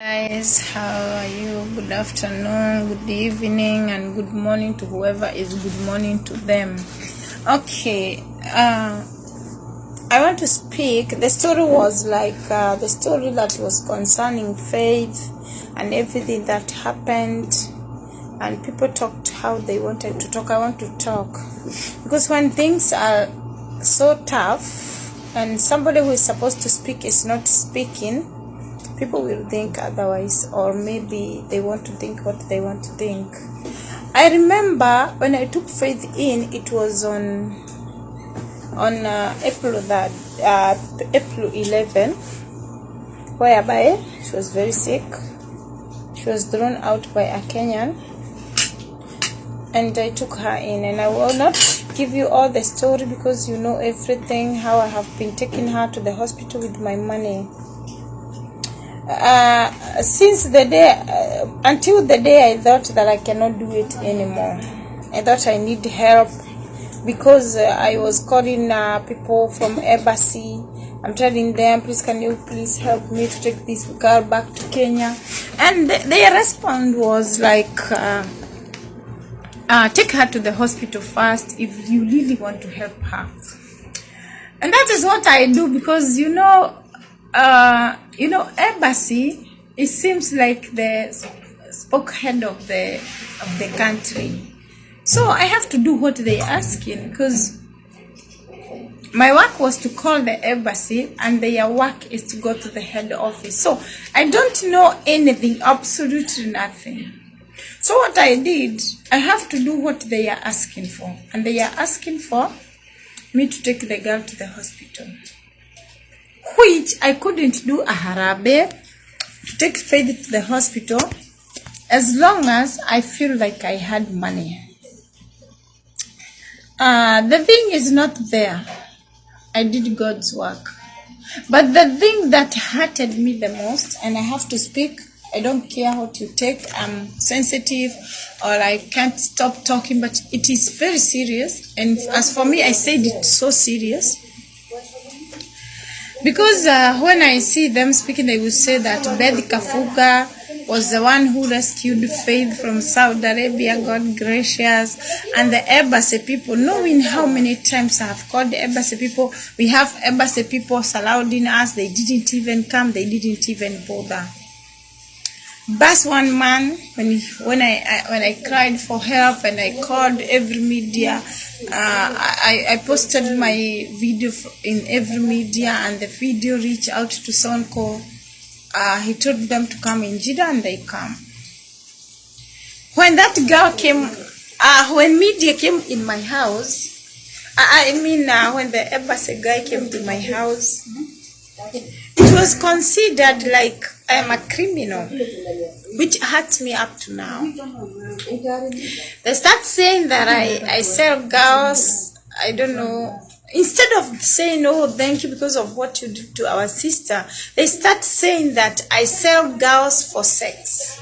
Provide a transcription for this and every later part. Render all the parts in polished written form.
Guys, how are you? Good afternoon, good evening, and good morning to whoever is good morning to them. Okay, I want to speak. The story was like the story that was concerning faith and everything that happened, and people talked how they wanted to talk. I want to talk because when things are so tough and somebody who is supposed to speak is not speaking, people will think otherwise, or maybe they want to think what they want to think. I remember when I took faith in, it was on April 11, whereby she was very sick. She was thrown out by a Kenyan, and I took her in, and I will not give you all the story because you know everything, how I have been taking her to the hospital with my money. Since the day until the day I thought that I cannot do it anymore. I thought I need help because I was calling people from embassy. I'm telling them, please, can you please help me to take this girl back to Kenya? And their response was like, take her to the hospital first if you really want to help her. And that is what I do because embassy, it seems like the spokehead of the country. So I have to do what they asking because my work was to call the embassy and their work is to go to the head office. So I don't know anything, absolutely nothing. So what I did, I have to do what they are asking for, and they are asking for me to take the girl to the hospital, which I couldn't do a harabe to take Faith to the hospital as long as I feel like I had money. The thing is not there. I did God's work. But the thing that hurted me the most, and I have to speak, I don't care what you take, I'm sensitive or I can't stop talking, but it is very serious. And as for me, I said it so serious. Because when I see them speaking, they will say that Beth Kafuga was the one who rescued Faith from Saudi Arabia, God gracious, and the embassy people, knowing how many times I have called the embassy people. We have embassy people surrounding us, they didn't even come, they didn't even bother. But one man, when I cried for help and I called every media, I posted my video in every media, and the video reached out to Sonko. He told them to come in Jeddah, and they come. When that girl came, when media came in my house, when the embassy guy came to my house, it was considered like I am a criminal, which hurts me up to now. They start saying that I sell girls, I don't know. Instead of saying, oh, thank you because of what you did to our sister, they start saying that I sell girls for sex,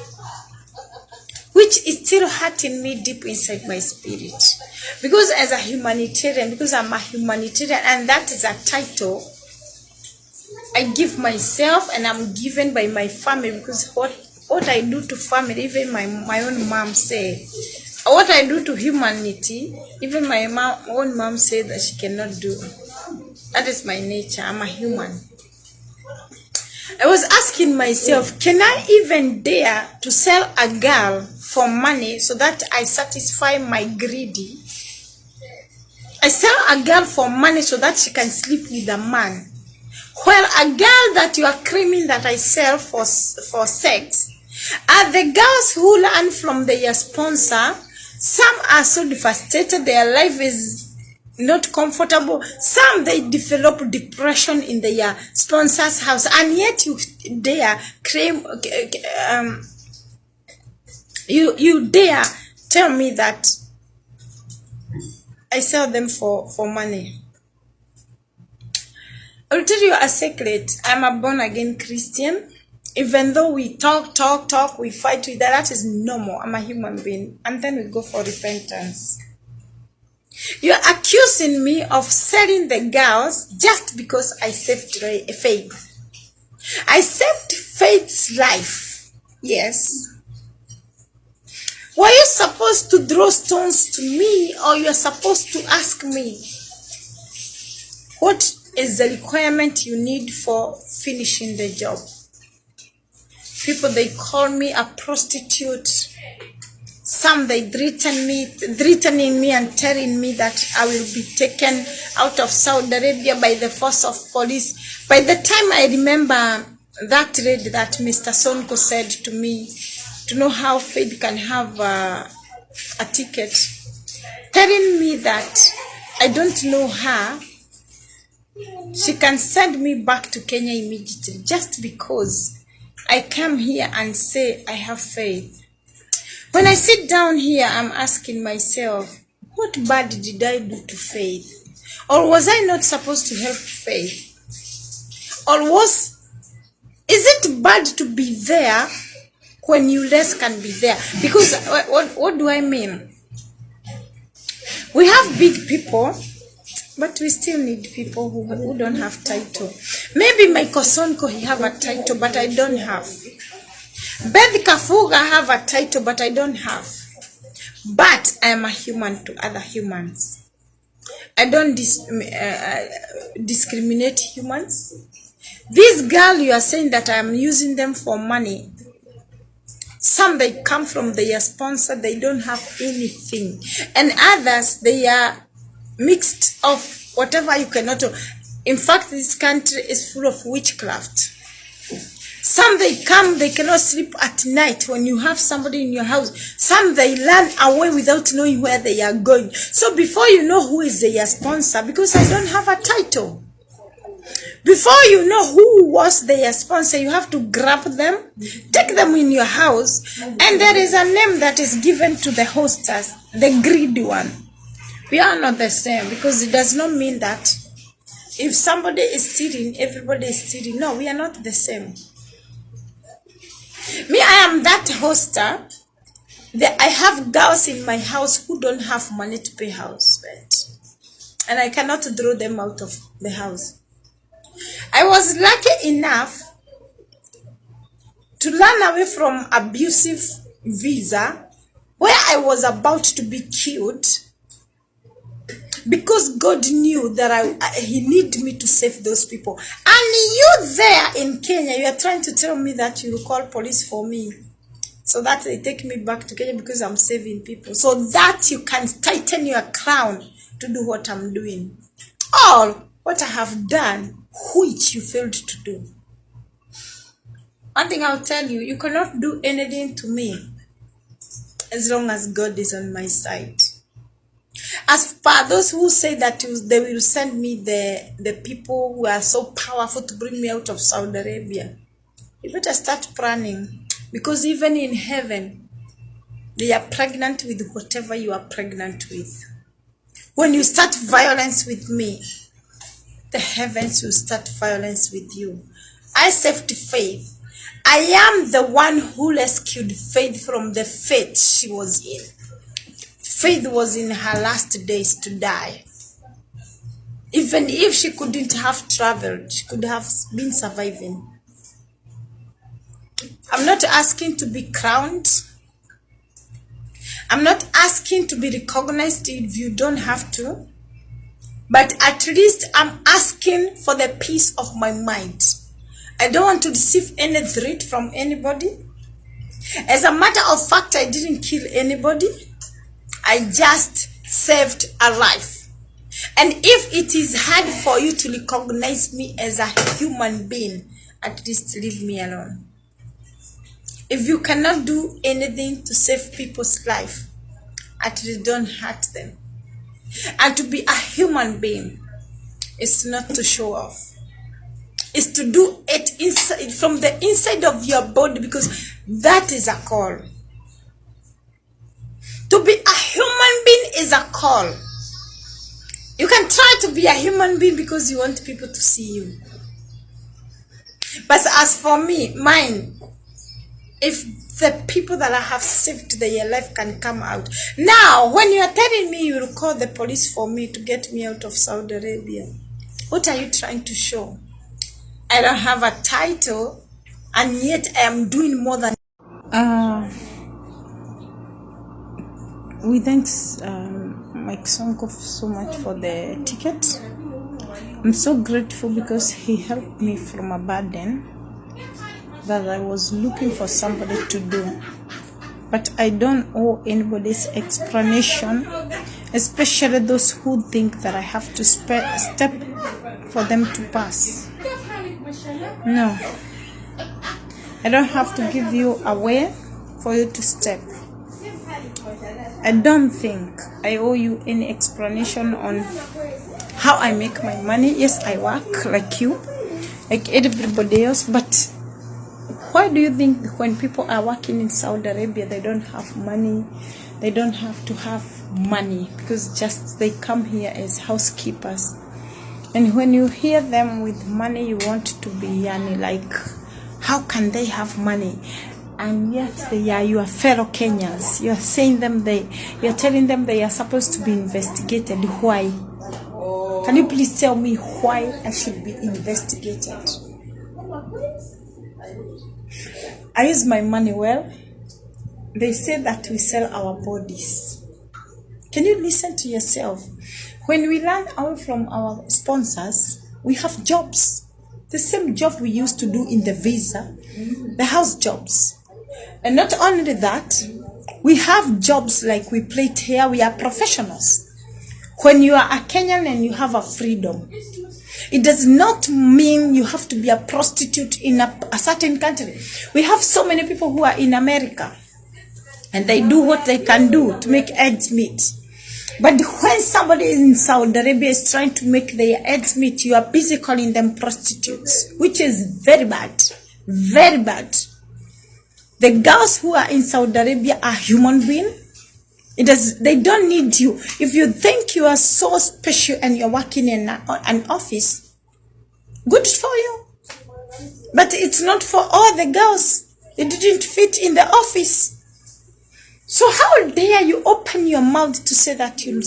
which is still hurting me deep inside my spirit. Because as a humanitarian, because I'm a humanitarian, and that is a title I give myself, and I'm given by my family, because what I do to family, even my own mom said, what I do to humanity, even my own mom said that she cannot do. That is my nature. I'm a human. I was asking myself, can I even dare to sell a girl for money so that I satisfy my greedy? I sell a girl for money so that she can sleep with a man. Well, a girl that you are claiming that I sell for sex are the girls who learn from their sponsor. Some are so devastated, their life is not comfortable. Some, they develop depression in their sponsor's house, and yet you dare claim, you dare tell me that I sell them for money. I'll tell you a secret. I'm a born-again Christian. Even though we talk, we fight with that is normal. I'm a human being. And then we go for repentance. You're accusing me of selling the girls just because I saved Faith. I saved Faith's life. Yes. Were you supposed to throw stones to me, or you are supposed to ask me what is the requirement you need for finishing the job? People, they call me a prostitute. Some, they threatening me and telling me that I will be taken out of Saudi Arabia by the force of police. By the time I remember that raid that Mr. Sonko said to me, to know how Faith can have a ticket, telling me that I don't know her, she can send me back to Kenya immediately just because I come here and say I have faith. When I sit down here, I'm asking myself, what bad did I do to Faith? Or was I not supposed to help Faith? Or is it bad to be there when you less can be there? Because what do I mean? We have big people, but we still need people who don't have title. Maybe my Sonko, he have a title, but I don't have. Beth Kafuga have a title, but I don't have. But I am a human to other humans. I don't discriminate humans. This girl, you are saying that I am using them for money. Some, they come from their sponsor, they don't have anything. And others, they are mixed of whatever you cannot do. In fact, this country is full of witchcraft. Some, they come, they cannot sleep at night when you have somebody in your house. Some, they run away without knowing where they are going. So before you know who is their sponsor, because I don't have a title, before you know who was their sponsor, you have to grab them, take them in your house, and there is a name that is given to the hostess, the greedy one. We are not the same, because it does not mean that if somebody is stealing, everybody is stealing. No, we are not the same. Me, I am that hoster. I have girls in my house who don't have money to pay house rent, and I cannot throw them out of the house. I was lucky enough to run away from abusive visa where I was about to be killed, because God knew that he needed me to save those people. And you there in Kenya, you are trying to tell me that you will call police for me, so that they take me back to Kenya because I'm saving people, so that you can tighten your crown to do what I'm doing. All what I have done, which you failed to do. One thing I'll tell you, you cannot do anything to me as long as God is on my side. As for those who say that they will send me the people who are so powerful to bring me out of Saudi Arabia, you better start planning, because even in heaven, they are pregnant with whatever you are pregnant with. When you start violence with me, the heavens will start violence with you. I saved Faith. I am the one who rescued Faith from the fate she was in. Faith was in her last days to die. Even if she couldn't have traveled, she could have been surviving. I'm not asking to be crowned. I'm not asking to be recognized if you don't have to. But at least I'm asking for the peace of my mind. I don't want to receive any threat from anybody. As a matter of fact, I didn't kill anybody. I just saved a life. And if it is hard for you to recognize me as a human being, at least leave me alone. If you cannot do anything to save people's life, at least don't hurt them. And to be a human being is not to show off. It's to do it inside, from the inside of your body, because that is a call. To be a human being is a call. You can try to be a human being because you want people to see you. But as for me, mine, if the people that I have saved their life can come out. Now, when you are telling me you will call the police for me to get me out of Saudi Arabia, what are you trying to show? I don't have a title, and yet I am doing more than Uh, we thanks Mike Sonko so much for the ticket. I'm so grateful because he helped me from a burden that I was looking for somebody to do. But I don't owe anybody's explanation, especially those who think that I have to step for them to pass. No, I don't have to give you a way for you to step. I don't think I owe you any explanation on how I make my money. Yes, I work like you, like everybody else, but why do you think when people are working in Saudi Arabia, they don't have money? They don't have to have money because just they come here as housekeepers. And when you hear them with money, you want to be yani like, how can they have money? And yet they are your fellow Kenyans. You are saying them you are telling them they are supposed to be investigated. Why? Can you please tell me why I should be investigated? I use my money well. They say that we sell our bodies. Can you listen to yourself? When we learn out from our sponsors, we have jobs. The same job we used to do in the visa, the house jobs. And not only that, we have jobs like we plate here. We are professionals. When you are a Kenyan and you have a freedom, it does not mean you have to be a prostitute in a certain country. We have so many people who are in America and they do what they can do to make ends meet. But when somebody in Saudi Arabia is trying to make their ends meet, you are busy calling them prostitutes, which is very bad. Very bad. The girls who are in Saudi Arabia are human beings. They don't need you. If you think you are so special and you're working in an office, good for you. But it's not for all the girls. It didn't fit in the office. So how dare you open your mouth to say that you'll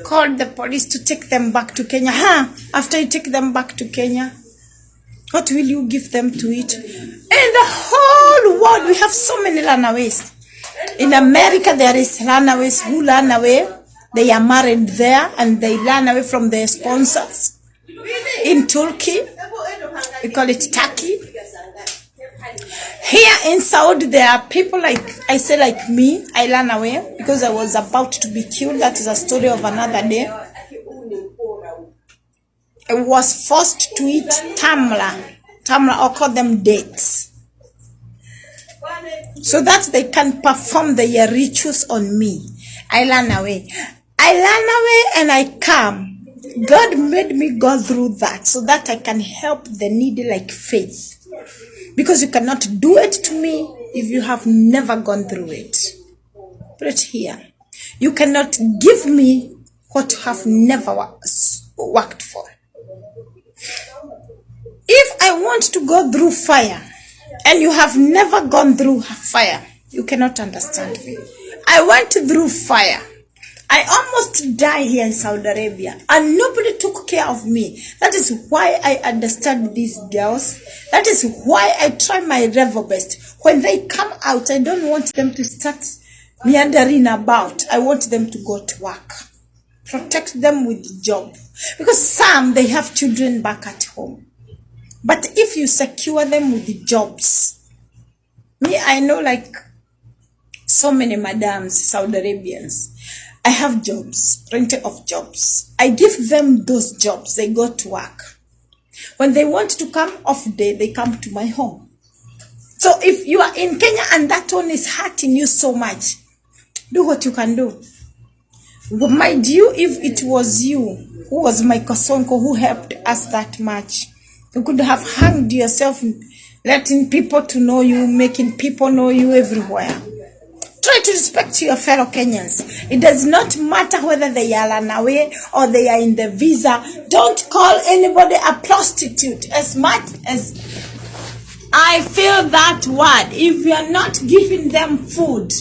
call the police to take them back to Kenya? After you take them back to Kenya, what will you give them to eat? In the whole world, we have so many runaways. In America, there is runaways who run away. They are married there and they run away from their sponsors. In Turkey, we call it Turkey. Here in Saudi, there are people like me. I ran away because I was about to be killed. That is a story of another day. I was forced to eat tamla, or call them dates, so that they can perform their rituals on me. I ran away and I come. God made me go through that so that I can help the needy like faith. Because you cannot do it to me if you have never gone through it. Put it here. You cannot give me what you have never worked for. If I want to go through fire and you have never gone through fire, you cannot understand me. I went through fire. I almost died here in Saudi Arabia and nobody took care of me. That is why I understand these girls. That is why I try my level best. When they come out, I don't want them to start meandering about. I want them to go to work. Protect them with the job. Because some, they have children back at home. But if you secure them with the jobs, me, I know like so many madams, Saudi Arabians. I have jobs, plenty of jobs. I give them those jobs. They go to work. When they want to come off day, they come to my home. So if you are in Kenya and that one is hurting you so much, do what you can do. Mind you, if it was you who was my Sonko who helped us that much, you could have hanged yourself, letting people to know you, making people know you everywhere. Try to respect your fellow Kenyans. It does not matter whether they are run away or they are in the visa. Don't call anybody a prostitute. As much as I feel that word, if you are not giving them food,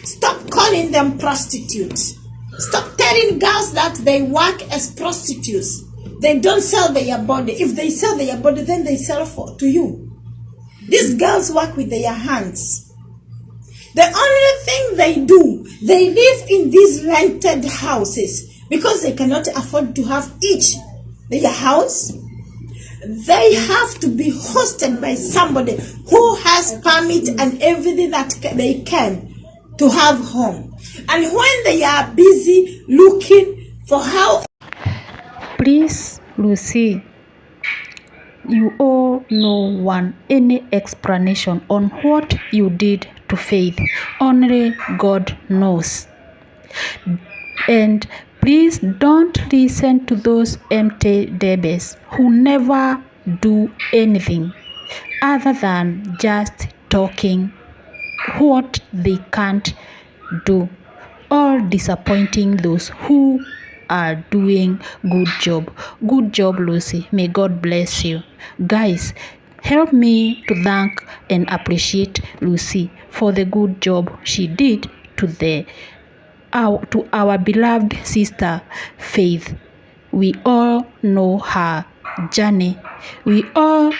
stop calling them prostitutes. Stop telling girls that they work as prostitutes. They don't sell their body. If they sell their body, then they sell to you. These girls work with their hands. The only thing they do, they live in these rented houses because they cannot afford to have each their house. They have to be hosted by somebody who has permit and everything that they can to have home. And when they are busy looking for how... Please, Lucy, you all know any explanation on what you did to Faith. Only God knows. And please don't listen to those empty debes who never do anything other than just talking what they can't do, or disappointing those who are doing good job. Good job, Lucy. May God bless you. Guys, help me to thank and appreciate Lucy for the good job she did to our beloved sister Faith. We all know her journey. We all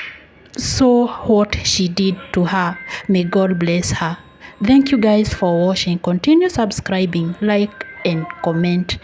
saw what she did to her. May God bless her. Thank you guys for watching. Continue subscribing, like and comment.